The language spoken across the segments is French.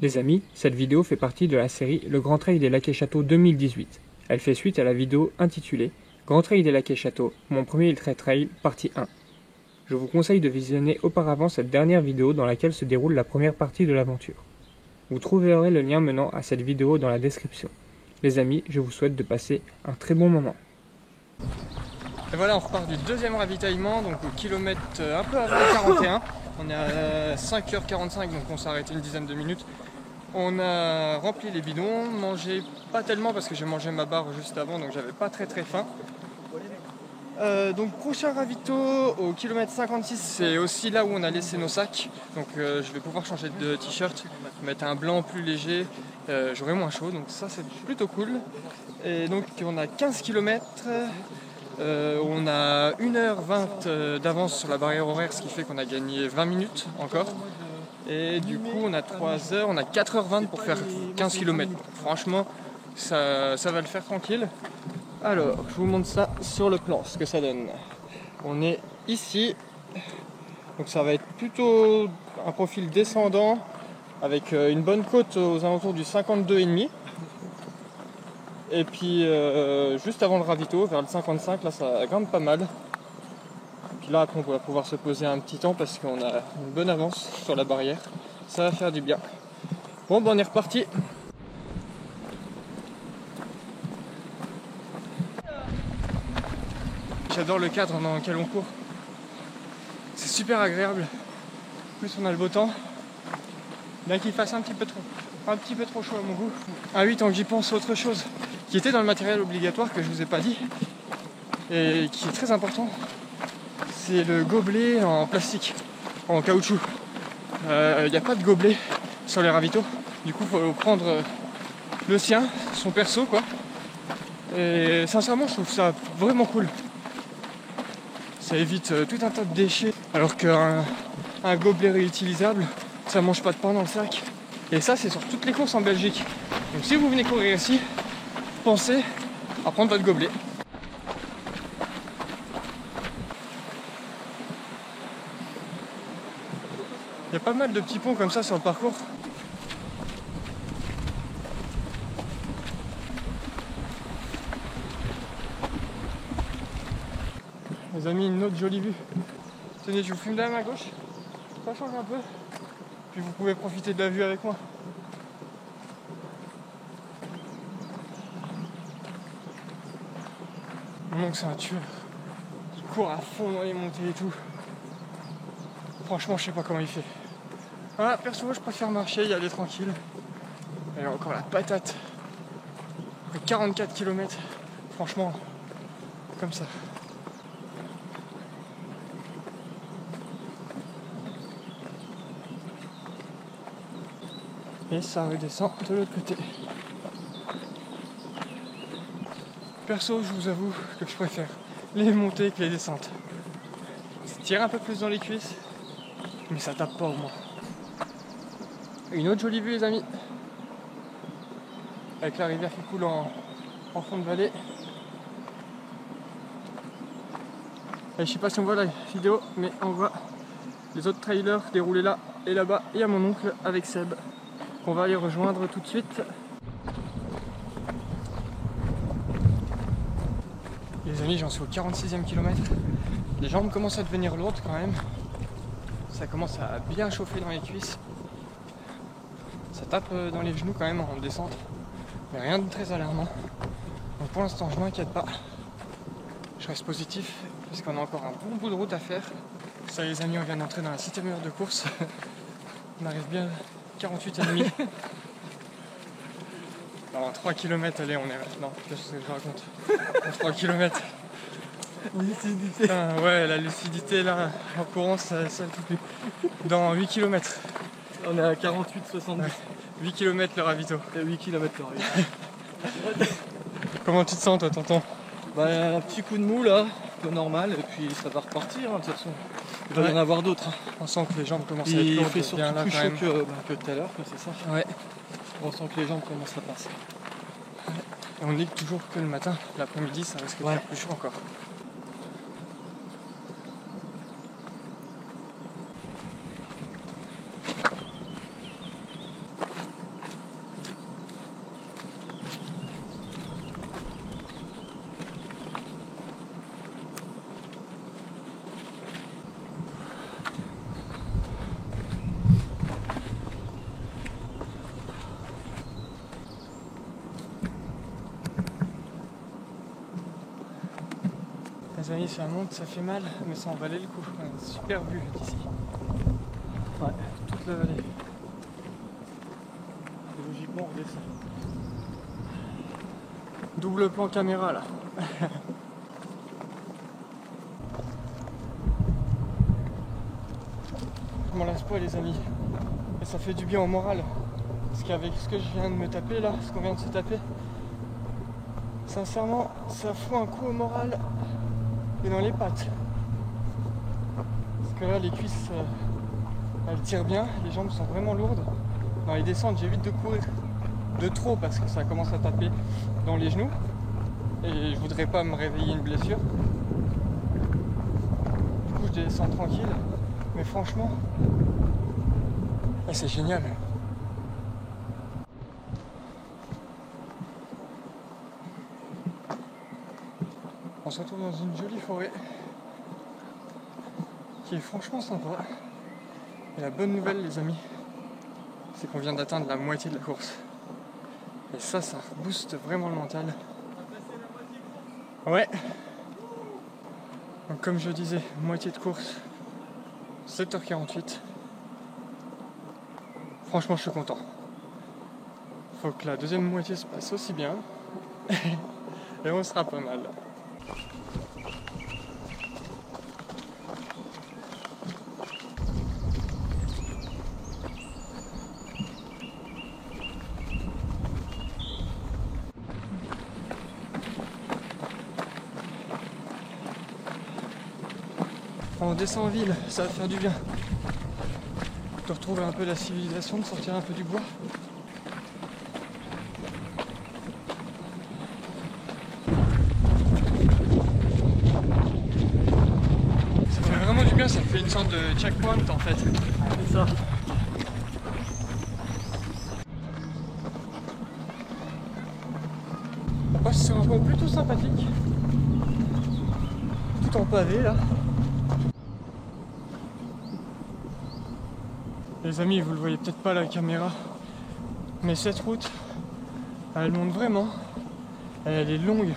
Les amis, cette vidéo fait partie de la série Le Grand Trail des Lacs et Châteaux 2018. Elle fait suite à la vidéo intitulée Grand Trail des Lacs et Châteaux, mon premier ultra trail, partie 1. Je vous conseille de visionner auparavant cette dernière vidéo dans laquelle se déroule la première partie de l'aventure. Vous trouverez le lien menant à cette vidéo dans la description. Les amis, je vous souhaite de passer un très bon moment. Et voilà, on repart du deuxième ravitaillement, donc au kilomètre un peu avant le 41. On est à 5h45, donc on s'est arrêté une dizaine de minutes. On a rempli les bidons, mangé pas tellement parce que j'ai mangé ma barre juste avant, donc j'avais pas très faim. Donc prochain ravito au kilomètre 56, c'est aussi là où on a laissé nos sacs. Donc je vais pouvoir changer de t-shirt, mettre un blanc plus léger, j'aurai moins chaud, donc ça c'est plutôt cool. Et donc on a 15 km. On a 1h20 d'avance sur la barrière horaire, ce qui fait qu'on a gagné 20 minutes encore. Et du coup, on a 3 heures, on a 4h20 pour faire 15 km. Donc, franchement, ça va le faire tranquille. Alors, je vous montre ça sur le plan, ce que ça donne. On est ici. Donc ça va être plutôt un profil descendant avec une bonne côte aux alentours du 52,5. Et puis juste avant le ravito, vers le 55, là ça grimpe pas mal. Et puis là après on va pouvoir se poser un petit temps parce qu'on a une bonne avance sur la barrière. Ça va faire du bien. Bon ben on est reparti. J'adore le cadre dans lequel on court. C'est super agréable. En plus on a le beau temps. Bien qu'il fasse un petit peu trop chaud à mon goût. Ah oui, tant que j'y pense, autre chose qui était dans le matériel obligatoire que je vous ai pas dit et qui est très important, c'est le gobelet en plastique, en caoutchouc. Il n'y a pas de gobelet sur les ravitaux, du coup il faut prendre le sien, son perso quoi. Et sincèrement je trouve ça vraiment cool. Ça évite tout un tas de déchets, alors qu'un gobelet réutilisable, ça mange pas de pain dans le sac. Et ça c'est sur toutes les courses en Belgique. Donc si vous venez courir ici, pensez à prendre votre gobelet. Il y a pas mal de petits ponts comme ça sur le parcours. Les amis, une autre jolie vue. Tenez, je vous filme de la main gauche. Ça change un peu. Puis vous pouvez profiter de la vue avec moi. Mon oncle c'est un tueur. Il court à fond dans les montées et tout. Franchement je sais pas comment il fait. Ah, perso je préfère marcher, y aller tranquille. Et encore la patate. Après 44 km. Franchement, comme ça. Et ça redescend de l'autre côté. Perso, je vous avoue que je préfère les montées que les descentes. Ça tire un peu plus dans les cuisses, mais ça tape pas au moins. Une autre jolie vue les amis, avec la rivière qui coule en fond de vallée. Et je sais pas si on voit la vidéo, mais on voit les autres trailers dérouler là et là-bas. Et à mon oncle avec Seb, qu'on va aller rejoindre tout de suite. Les amis, j'en suis au 46e kilomètre. Les jambes commencent à devenir lourdes quand même. Ça commence à bien chauffer dans les cuisses. Ça tape dans les genoux quand même en descente. Mais rien de très alarmant. Donc pour l'instant, je m'inquiète pas. Je reste positif parce qu'on a encore un bon bout de route à faire. Ça les amis, on vient d'entrer dans la 6e heure de course. On arrive bien 48,5. Alors 3 km, allez, on est... Non, qu'est-ce que je raconte? En 3 km. Lucidité. Putain, ouais, la lucidité là, en courant, ça tout plus. Dans 8 km. On est à 48,70. Ouais. 8 km le ravito. Et 8 km le ravito. Comment tu te sens toi, tonton? Bah, un petit coup de mou là, un peu normal, et puis ça va repartir, hein, de toute façon. Il va y en avoir d'autres. Hein. On sent que les jambes commencent à être Il lourdes, fait surtout bien là, plus quand chaud même. que tout à l'heure, c'est ça. Ouais. On sent que les jambes commencent à passer. Et on dit que toujours que le matin, l'après-midi, ça risque de faire plus chaud encore. Les amis, ça monte, ça fait mal, mais ça en valait le coup. On a une super vue d'ici. Ouais. Toute la vallée. Et logiquement, on descend. Double plan caméra là. Je m'en lasse pas les amis. Et ça fait du bien au moral. Parce qu'avec ce que je viens de me taper là, ce qu'on vient de se taper, sincèrement, ça fout un coup au moral et dans les pattes. Parce que là, les cuisses, elles tirent bien, les jambes sont vraiment lourdes. Dans les descentes, j'évite de courir de trop parce que ça commence à taper dans les genoux. Et je voudrais pas me réveiller une blessure. Du coup, je descends tranquille. Mais franchement, c'est génial. On se retrouve dans une jolie forêt qui est franchement sympa. Et la bonne nouvelle les amis, c'est qu'on vient d'atteindre la moitié de la course. Et ça booste vraiment le mental. Ouais. Donc comme je disais, moitié de course, 7h48. Franchement je suis content. Faut que la deuxième moitié se passe aussi bien. Et on sera pas mal. On descend en ville, ça va faire du bien. De retrouver un peu la civilisation, de sortir un peu du bois. Ça fait vraiment du bien, ça fait une sorte de checkpoint en fait. C'est ça. On passe sur un pont plutôt sympathique. Tout en pavé là. Les amis, vous le voyez peut-être pas à la caméra, mais cette route, elle monte vraiment. Elle est longue,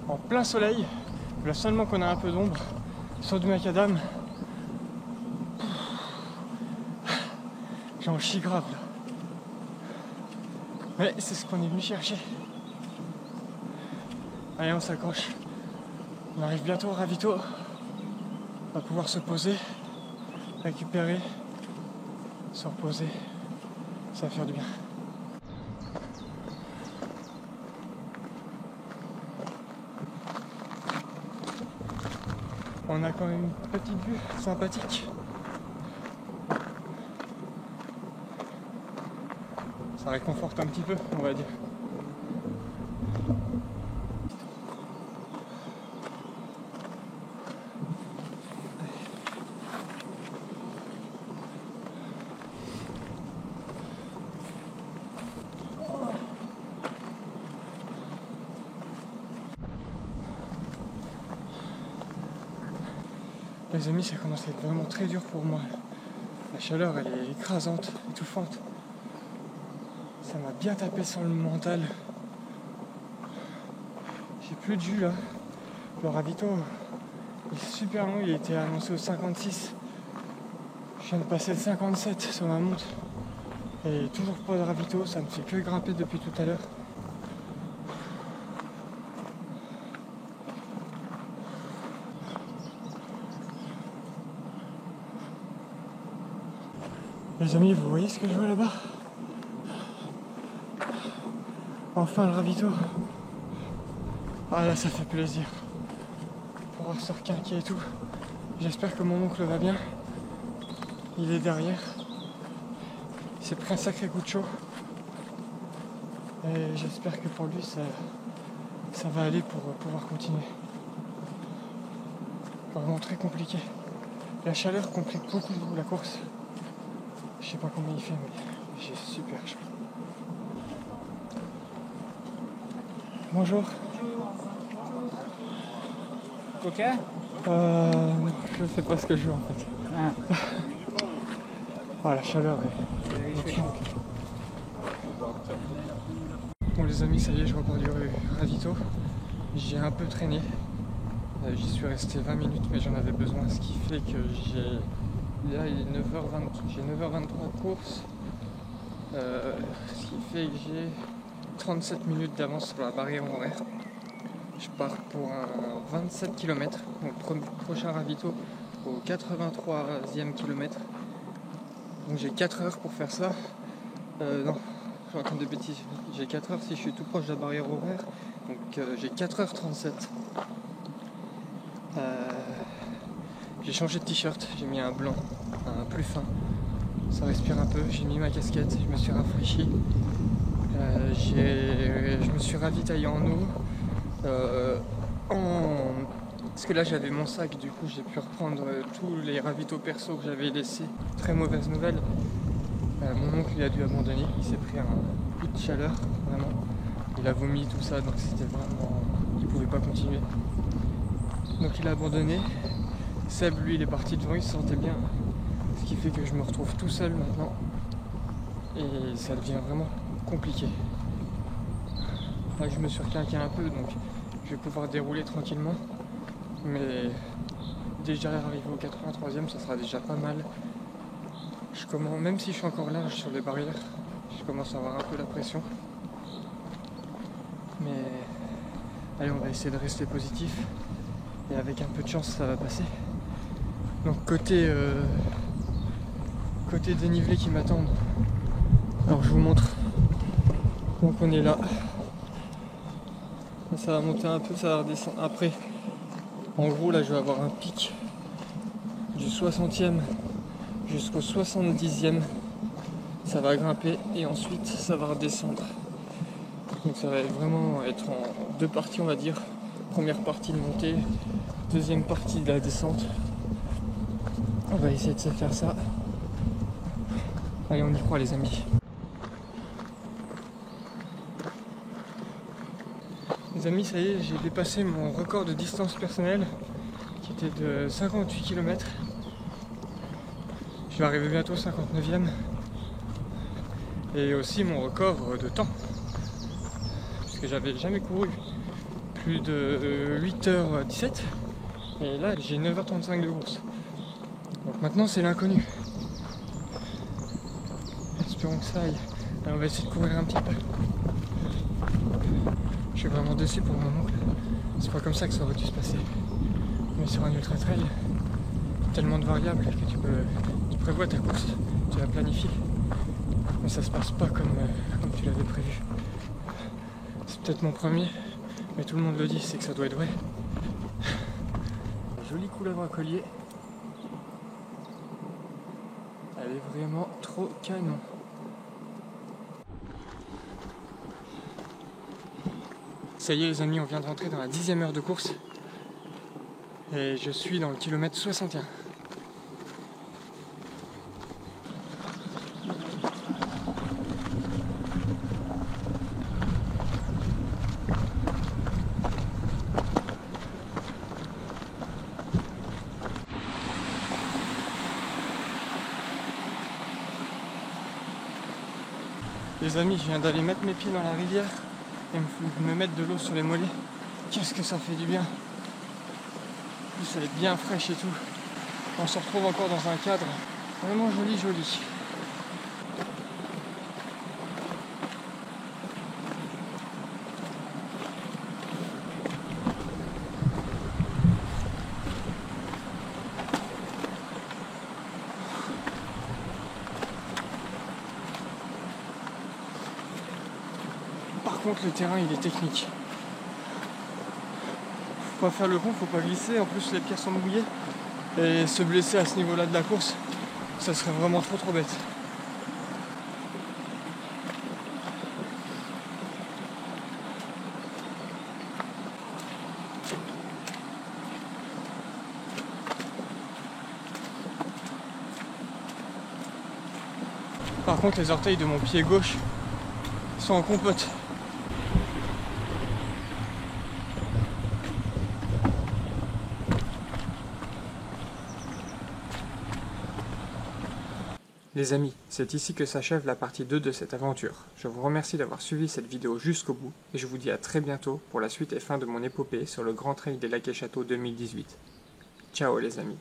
en plein soleil. Là seulement qu'on a un peu d'ombre sur du macadam. J'en chie grave là. Mais c'est ce qu'on est venu chercher. Allez, on s'accroche. On arrive bientôt au ravito. On va pouvoir se poser, récupérer, se reposer. Ça va faire du bien. On a quand même une petite vue sympathique. Ça réconforte un petit peu, on va dire. Les amis, ça commence à être vraiment très dur pour moi. La chaleur, elle est écrasante, étouffante. Ça m'a bien tapé sur le mental. J'ai plus de jus là. Le ravito, il est super long, il a été annoncé au 56. Je viens de passer le 57 sur ma montre. Et toujours pas de ravito, ça me fait que grimper depuis tout à l'heure. Les amis, vous voyez ce que je vois là-bas? Enfin le ravito. Ah là, ça fait plaisir. Pouvoir se requinquer et tout. J'espère que mon oncle va bien. Il est derrière. Il s'est pris un sacré coup de chaud. Et j'espère que pour lui, ça va aller pour pouvoir continuer. Vraiment très compliqué. La chaleur complique beaucoup la course. Je sais pas combien il fait, mais j'ai super chaud. Bonjour. Coca? Non, je sais pas ce que je veux en fait. Ah. Oh, la chaleur est chiante. Bon les amis, ça y est, je repars du ravito. J'ai un peu traîné. J'y suis resté 20 minutes mais j'en avais besoin, ce qui fait que là il est 9h23, j'ai 9h23 de course, ce qui fait que j'ai 37 minutes d'avance sur la barrière horaire. Je pars pour un 27 km, donc prochain ravito au 83e kilomètre. Donc j'ai 4 heures pour faire ça. Non, je raconte des bêtises. J'ai 4 heures si je suis tout proche de la barrière horaire. Donc j'ai 4h37. J'ai changé de t-shirt, j'ai mis un blanc, un plus fin. Ça respire un peu, j'ai mis ma casquette, je me suis rafraîchi. Je me suis ravitaillé en eau. Parce que là j'avais mon sac, du coup j'ai pu reprendre tous les ravitaux perso que j'avais laissés. Très mauvaise nouvelle. Mon oncle il a dû abandonner, il s'est pris un coup de chaleur, vraiment. Il a vomi tout ça, donc c'était vraiment... il pouvait pas continuer. Donc il a abandonné. Seb lui il est parti devant, il se sentait bien. Ce qui fait que je me retrouve tout seul maintenant. Et ça devient vraiment compliqué. Là je me suis requinqué un peu, donc je vais pouvoir dérouler tranquillement. Mais déjà arrivé au 83e, ça sera déjà pas mal. Même si je suis encore large sur les barrières, je commence à avoir un peu la pression. Mais allez, on va essayer de rester positif. Et avec un peu de chance, ça va passer. Donc côté dénivelé qui m'attend. Alors je vous montre. Donc on est là. Ça va monter un peu, ça va redescendre. Après, en gros là je vais avoir un pic du 60e jusqu'au 70e. Ça va grimper et ensuite ça va redescendre. Donc ça va vraiment être en deux parties on va dire. Première partie de montée, deuxième partie de la descente. On va essayer de se faire ça. Allez, on y croit les amis. Les amis, ça y est, j'ai dépassé mon record de distance personnelle qui était de 58 km. Je vais arriver bientôt au 59e. Et aussi mon record de temps. Parce que j'avais jamais couru plus de 8h17. Et là, j'ai 9h35 de course. Donc maintenant, c'est l'inconnu. Espérons que ça aille. Alors, on va essayer de courir un petit peu. Je suis vraiment déçu pour le moment. C'est pas comme ça que ça aurait dû se passer. Mais sur un ultra trail, tellement de variables que tu prévois ta course, tu la planifies. Mais ça se passe pas comme tu l'avais prévu. C'est peut-être mon premier, mais tout le monde le dit, c'est que ça doit être vrai. Jolie couleuvre à collier. Elle est vraiment trop canon. Ça y est les amis, on vient de rentrer dans la 10e heure de course. Et je suis dans le kilomètre 61. Les amis, je viens d'aller mettre mes pieds dans la rivière et me mettre de l'eau sur les mollets. Qu'est-ce que ça fait du bien. En plus, elle est bien fraîche et tout. On se retrouve encore dans un cadre vraiment joli. Par contre, le terrain il est technique. Faut pas faire le con, faut pas glisser. En plus, les pierres sont mouillées. Et se blesser à ce niveau-là de la course, ça serait vraiment trop bête. Par contre, les orteils de mon pied gauche sont en compote. Les amis, c'est ici que s'achève la partie 2 de cette aventure. Je vous remercie d'avoir suivi cette vidéo jusqu'au bout et je vous dis à très bientôt pour la suite et fin de mon épopée sur le Grand Trail des Lacs et Châteaux 2018. Ciao les amis.